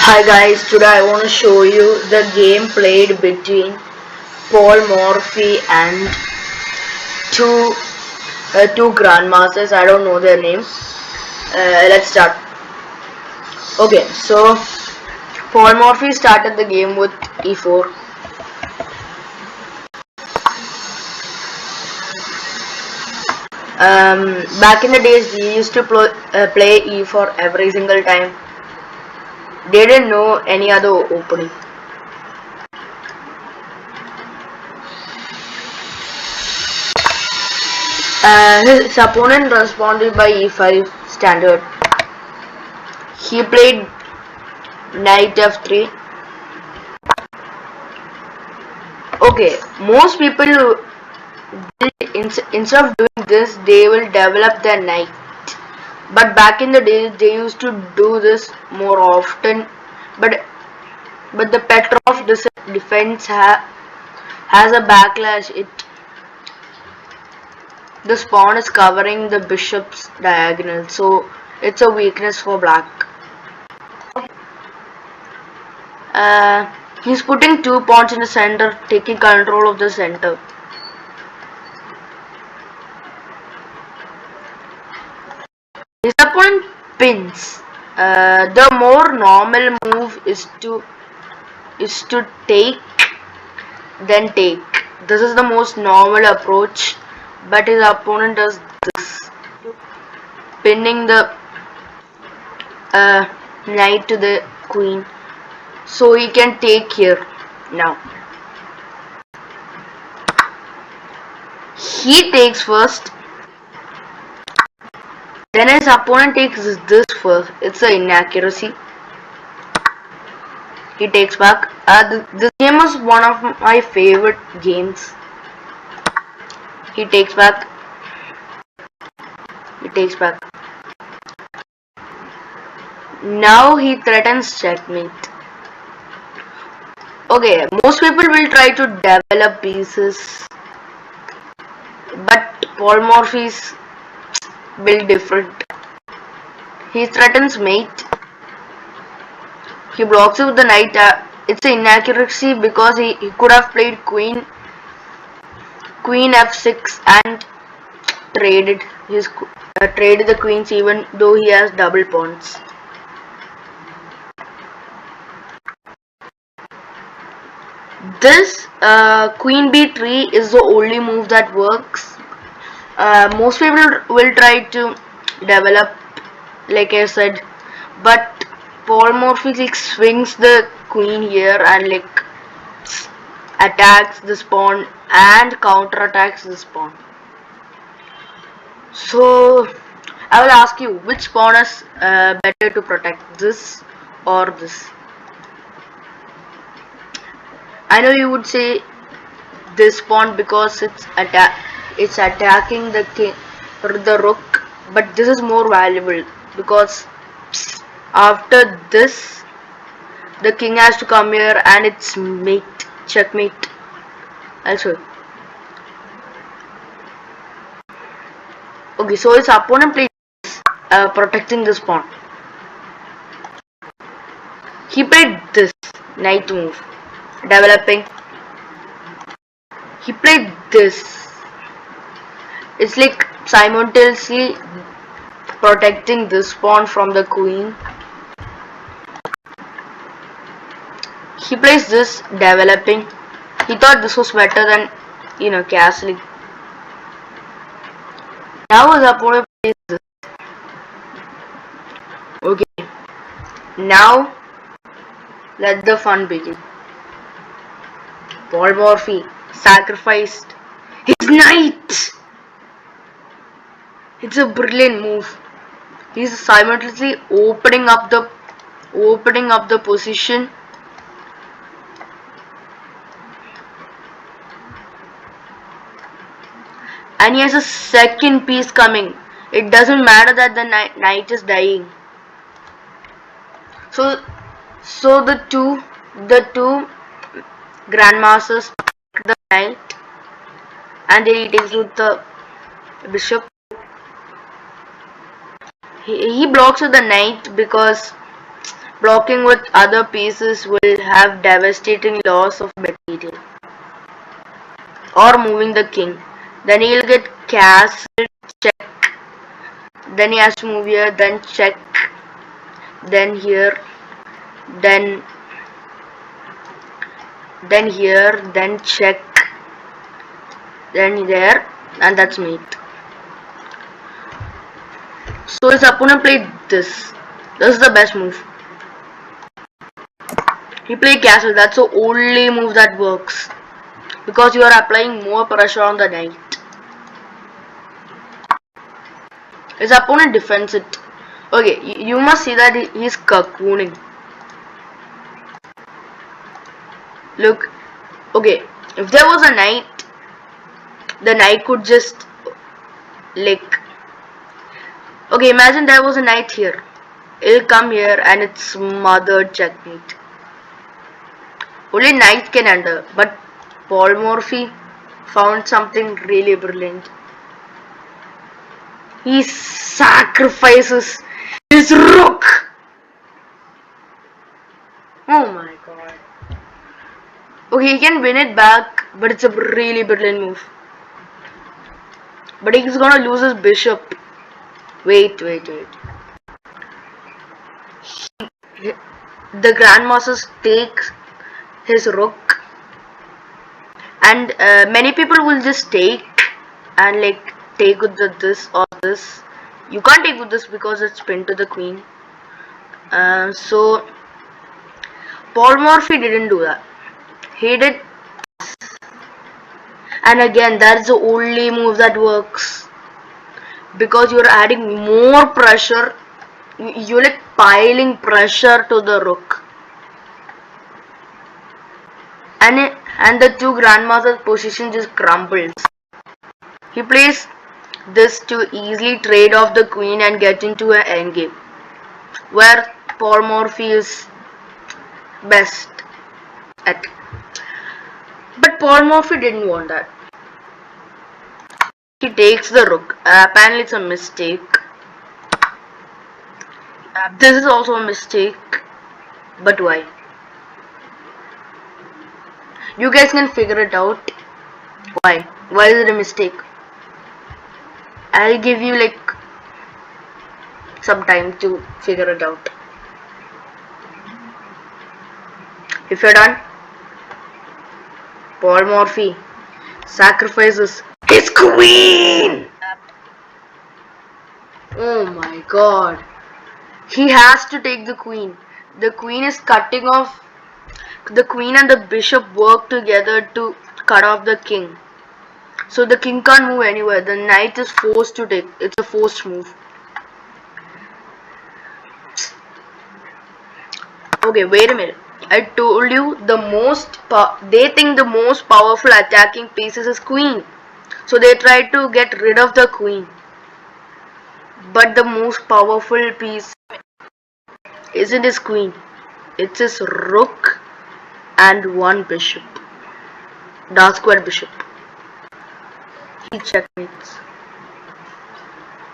Hi guys, today I want to show you the game played between Paul Morphy and two two grandmasters. I don't know their names. Let's start. Okay, so Paul Morphy started the game with e4. Back in the days, he used to play e4 every single time. They didn't know any other opening. His opponent responded by e5 standard. He played knight f3. Okay, most people instead of doing this, they will develop their knight. But back in the days, they used to do this more often. But the Petrov defense has a backlash. The pawn is covering the bishop's diagonal, so it's a weakness for black. He's putting two pawns in the center, taking control of the center. His opponent pins. The more normal move is to take, then take. This is the most normal approach, but his opponent does this, pinning the knight to the queen, so he can take here. Now he takes first, then his opponent takes this first. It's an inaccuracy. He takes back. This game was one of my favorite games. He takes back. He takes back. Now he threatens checkmate. Okay, most people will try to develop pieces, but Paul Morphy's build different. He threatens mate. He blocks it with the knight. It's an inaccuracy because he could have played queen f6 and traded the queens, even though he has double pawns. This queen b3 is the only move that works. Most people will try to develop, like I said, but Paul Morphy swings the queen here and attacks this pawn and counterattacks this pawn. So I will ask you, which pawn is better to protect, this or this? I know you would say this pawn because it's attacking the king or the rook, but this is more valuable because after this the king has to come here and it's checkmate. Also, okay, so his opponent plays protecting this pawn. He played this knight move, developing. He played this. It's like simultaneously protecting this pawn from the queen. He plays this, developing. He thought this was better than, castling. Now his opponent plays this. Okay. Now let the fun begin. Paul Morphy sacrificed his knight. It's a brilliant move. He's simultaneously opening up the position. And he has a second piece coming. It doesn't matter that the knight is dying. So the two grandmasters take the knight, and then he takes with the bishop. He blocks with the knight because Blocking with other pieces will have devastating loss of material. Or moving the king. Then he'll get castle, check. Then he has to move here, then check. Then here. Then here, then check. Then there. And that's mate. So his opponent played this. This is the best move. He played castle. That's the only move that works. Because you are applying more pressure on the knight. His opponent defends it. Okay, you must see that he's cocooning. Look. Okay, if there was a knight, the knight could just like... Okay, imagine there was a knight here. It'll come here and it's smothered checkmate. Only knight can enter, but Paul Morphy found something really brilliant. He sacrifices his rook. Oh my god. Okay, he can win it back, but it's a really brilliant move. But he's gonna lose his bishop. Wait. The grandmaster takes his rook, and many people will just take and like take with this or this. You can't take with this because it's pinned to the queen. So Paul Morphy didn't do that. He did, and again that's the only move that works. Because you're adding more pressure, you're like piling pressure to the rook, and the two grandmasters' position just crumbles. He plays this to easily trade off the queen and get into an endgame, where Paul Morphy is best at. But Paul Morphy didn't want that. He takes the rook. Apparently it's a mistake. This is also a mistake. But why? You guys can figure it out. Why? Why is it a mistake? I'll give you like some time to figure it out. If you're done, Paul Morphy sacrifices his queen. Oh my god. He has to take the queen. The queen is cutting off. The queen and the bishop work together to cut off the king. So the king can't move anywhere. The knight is forced to take. It's a forced move. Okay, wait a minute. I told you they think the most powerful attacking piece is his queen. So they try to get rid of the queen. But the most powerful piece isn't his queen. It's his rook and one bishop. Dark square bishop. He checkmates.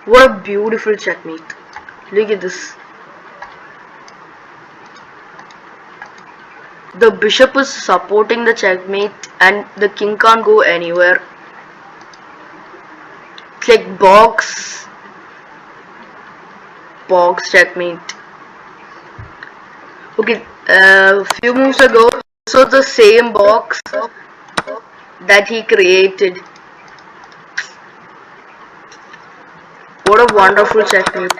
What a beautiful checkmate. Look at this. The bishop is supporting the checkmate and the king can't go anywhere. It's like box checkmate. Okay, a few moves ago, this was the same box that he created. What a wonderful checkmate.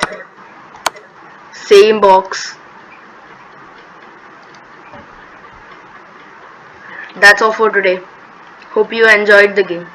Same box. That's all for today. Hope you enjoyed the game.